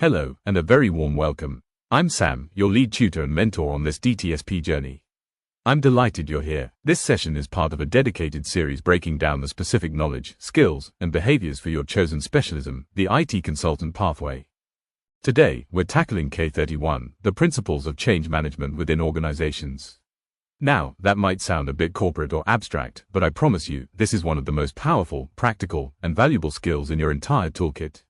Hello, and a very warm welcome. I'm Sam, your lead tutor and mentor on this DTSP journey. I'm delighted you're here. This session is part of a dedicated series breaking down the specific knowledge, skills, and behaviors for your chosen specialism, the IT consultant pathway. Today, we're tackling K31, the principles of change management within organizations. Now, that might sound a bit corporate or abstract, but I promise you, this is one of the most powerful, practical, and valuable skills in your entire toolkit.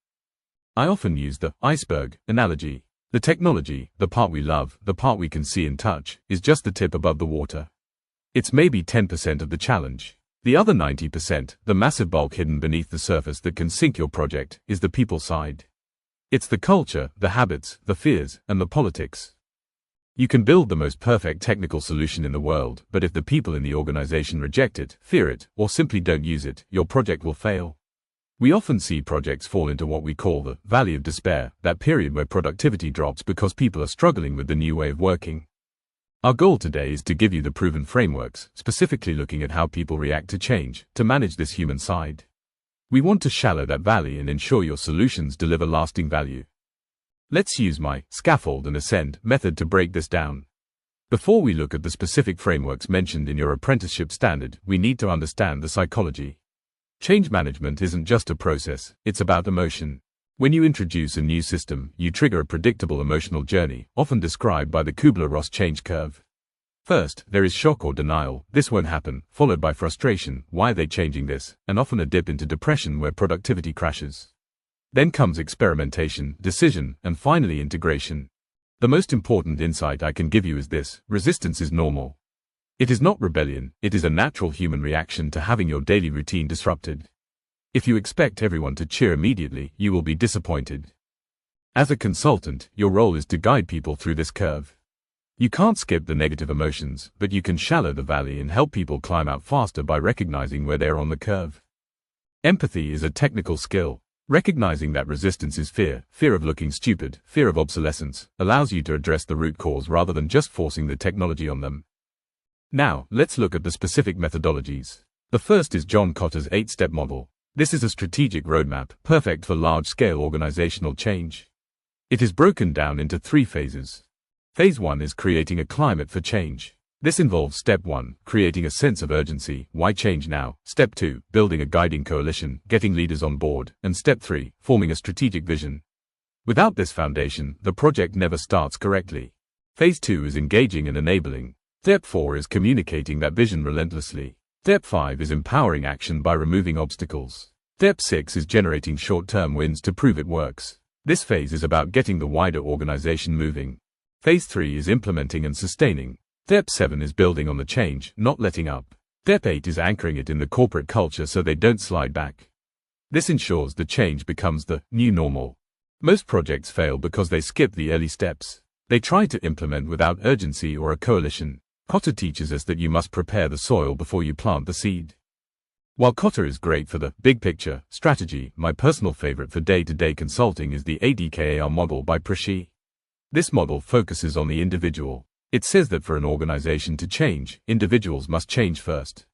I often use the iceberg analogy. The technology, the part we love, the part we can see and touch, is just the tip above the water. It's maybe 10% of the challenge. The other 90%, the massive bulk hidden beneath the surface that can sink your project, is the people side. It's the culture, the habits, the fears, and the politics. You can build the most perfect technical solution in the world, but if the people in the organization reject it, fear it, or simply don't use it, your project will fail. We often see projects fall into what we call the valley of despair, that period where productivity drops because people are struggling with the new way of working. Our goal today is to give you the proven frameworks, specifically looking at how people react to change, to manage this human side. We want to shallow that valley and ensure your solutions deliver lasting value. Let's use my scaffold and ascend method to break this down. Before we look at the specific frameworks mentioned in your apprenticeship standard, we need to understand the psychology. Change management isn't just a process, it's about emotion. When you introduce a new system, you trigger a predictable emotional journey, often described by the Kubler-Ross change curve. First, there is shock or denial, this won't happen, followed by frustration, why are they changing this, and often a dip into depression where productivity crashes. Then comes experimentation, decision, and finally integration. The most important insight I can give you is this: resistance is normal. It is not rebellion, it is a natural human reaction to having your daily routine disrupted. If you expect everyone to cheer immediately, you will be disappointed. As a consultant, your role is to guide people through this curve. You can't skip the negative emotions, but you can shallow the valley and help people climb out faster by recognizing where they're on the curve. Empathy is a technical skill. Recognizing that resistance is fear of looking stupid, fear of obsolescence, allows you to address the root cause rather than just forcing the technology on them. Now, let's look at the specific methodologies. The first is John Kotter's 8-step model. This is a strategic roadmap, perfect for large-scale organizational change. It is broken down into 3 phases. Phase 1 is creating a climate for change. This involves Step 1, creating a sense of urgency, why change now? Step 2, building a guiding coalition, getting leaders on board, and Step 3, forming a strategic vision. Without this foundation, the project never starts correctly. Phase 2 is engaging and enabling. Step 4 is communicating that vision relentlessly. Step 5 is empowering action by removing obstacles. Step 6 is generating short-term wins to prove it works. This phase is about getting the wider organization moving. Phase 3 is implementing and sustaining. Step 7 is building on the change, not letting up. Step 8 is anchoring it in the corporate culture so they don't slide back. This ensures the change becomes the new normal. Most projects fail because they skip the early steps. They try to implement without urgency or a coalition. Kotter teaches us that you must prepare the soil before you plant the seed. While Kotter is great for the big picture strategy, my personal favorite for day-to-day consulting is the ADKAR model by Paperless. This model focuses on the individual. It says that for an organization to change, individuals must change first.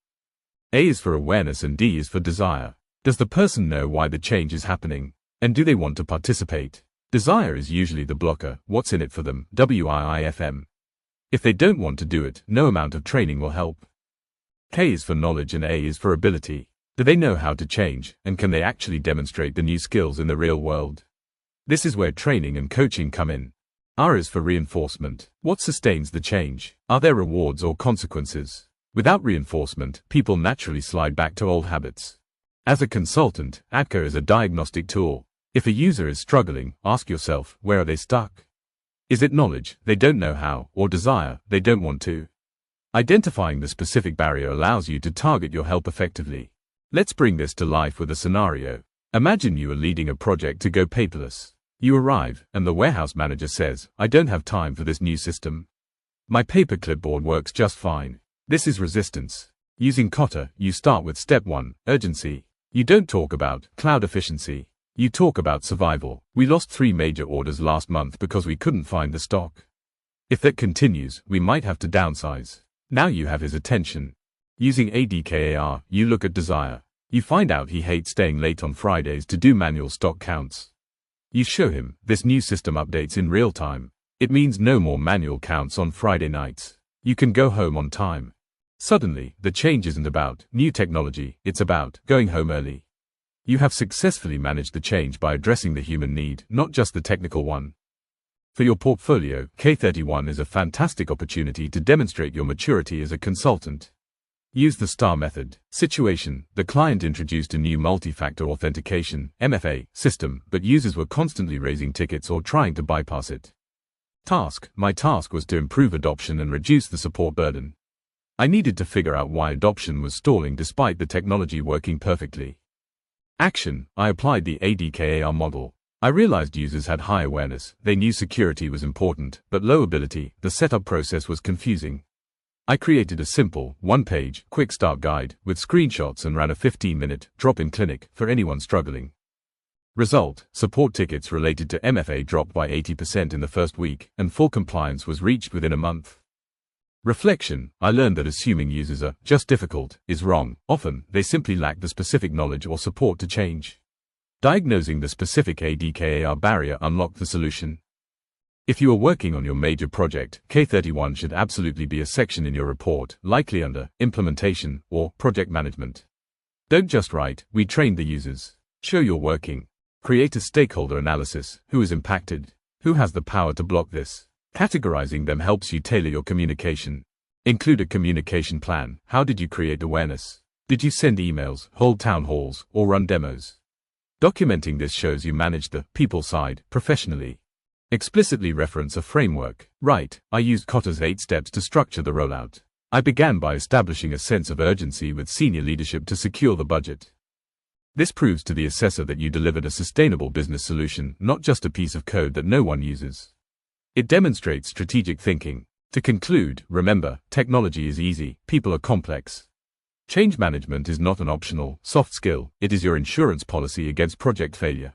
A is for awareness and D is for desire. Does the person know why the change is happening? And do they want to participate? Desire is usually the blocker. What's in it for them? WIIFM. If they don't want to do it, no amount of training will help. K is for knowledge and A is for ability. Do they know how to change, and can they actually demonstrate the new skills in the real world? This is where training and coaching come in. R is for reinforcement. What sustains the change? Are there rewards or consequences? Without reinforcement, people naturally slide back to old habits. As a consultant, ADKAR is a diagnostic tool. If a user is struggling, ask yourself, where are they stuck? Is it knowledge, they don't know how, or desire, they don't want to? Identifying the specific barrier allows you to target your help effectively. Let's bring this to life with a scenario. Imagine you are leading a project to go paperless. You arrive, and the warehouse manager says, I don't have time for this new system. My paper clipboard works just fine. This is resistance. Using Kotter, you start with Step 1, urgency. You don't talk about cloud efficiency. You talk about survival. We lost 3 major orders last month because we couldn't find the stock. If that continues, we might have to downsize. Now you have his attention. Using ADKAR, you look at desire. You find out he hates staying late on Fridays to do manual stock counts. You show him, this new system updates in real time. It means no more manual counts on Friday nights. You can go home on time. Suddenly, the change isn't about new technology, it's about going home early. You have successfully managed the change by addressing the human need, not just the technical one. For your portfolio, K31 is a fantastic opportunity to demonstrate your maturity as a consultant. Use the STARR method. Situation: the client introduced a new multi-factor authentication (MFA) system, but users were constantly raising tickets or trying to bypass it. Task: my task was to improve adoption and reduce the support burden. I needed to figure out why adoption was stalling despite the technology working perfectly. Action: I applied the ADKAR model. I realized users had high awareness, they knew security was important, but low ability, the setup process was confusing. I created a simple, one-page, quick start guide, with screenshots and ran a 15-minute, drop-in clinic, for anyone struggling. Result: support tickets related to MFA dropped by 80% in the first week, and full compliance was reached within a month. Reflection: I learned that assuming users are just difficult is wrong. Often, they simply lack the specific knowledge or support to change. Diagnosing the specific ADKAR barrier unlocked the solution. If you are working on your major project, K31 should absolutely be a section in your report, likely under Implementation or Project Management. Don't just write, "We trained the users." Show you're working. Create a stakeholder analysis. Who is impacted? Who has the power to block this? Categorizing them helps you tailor your communication. Include a communication plan. How did you create awareness? Did you send emails, hold town halls, or run demos? Documenting this shows you manage the people side professionally. Explicitly reference a framework. Write, I used Kotter's 8 steps to structure the rollout. I began by establishing a sense of urgency with senior leadership to secure the budget. This proves to the assessor that you delivered a sustainable business solution, not just a piece of code that no one uses. It demonstrates strategic thinking. To conclude, remember, technology is easy, people are complex. Change management is not an optional, soft skill, it is your insurance policy against project failure.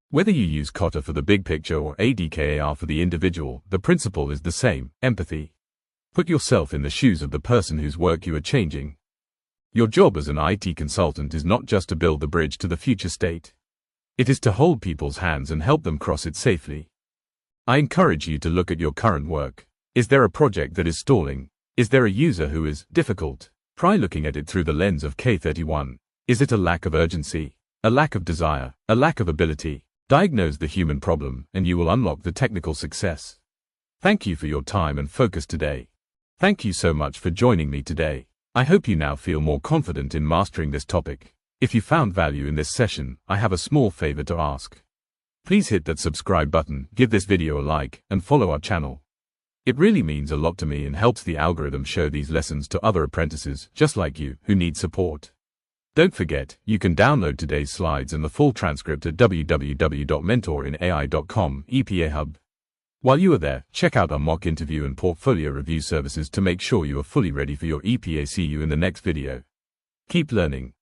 Whether you use Kotter for the big picture or ADKAR for the individual, the principle is the same: empathy. Put yourself in the shoes of the person whose work you are changing. Your job as an IT consultant is not just to build the bridge to the future state. It is to hold people's hands and help them cross it safely. I encourage you to look at your current work. Is there a project that is stalling? Is there a user who is difficult? Try looking at it through the lens of K31. Is it a lack of urgency? A lack of desire? A lack of ability? Diagnose the human problem, and you will unlock the technical success. Thank you for your time and focus today. Thank you so much for joining me today. I hope you now feel more confident in mastering this topic. If you found value in this session, I have a small favor to ask. Please hit that subscribe button, give this video a like, and follow our channel. It really means a lot to me and helps the algorithm show these lessons to other apprentices, just like you, who need support. Don't forget, you can download today's slides and the full transcript at www.mentorinai.com EPA Hub. While you are there, check out our mock interview and portfolio review services to make sure you are fully ready for your EPA. See you in the next video. Keep learning.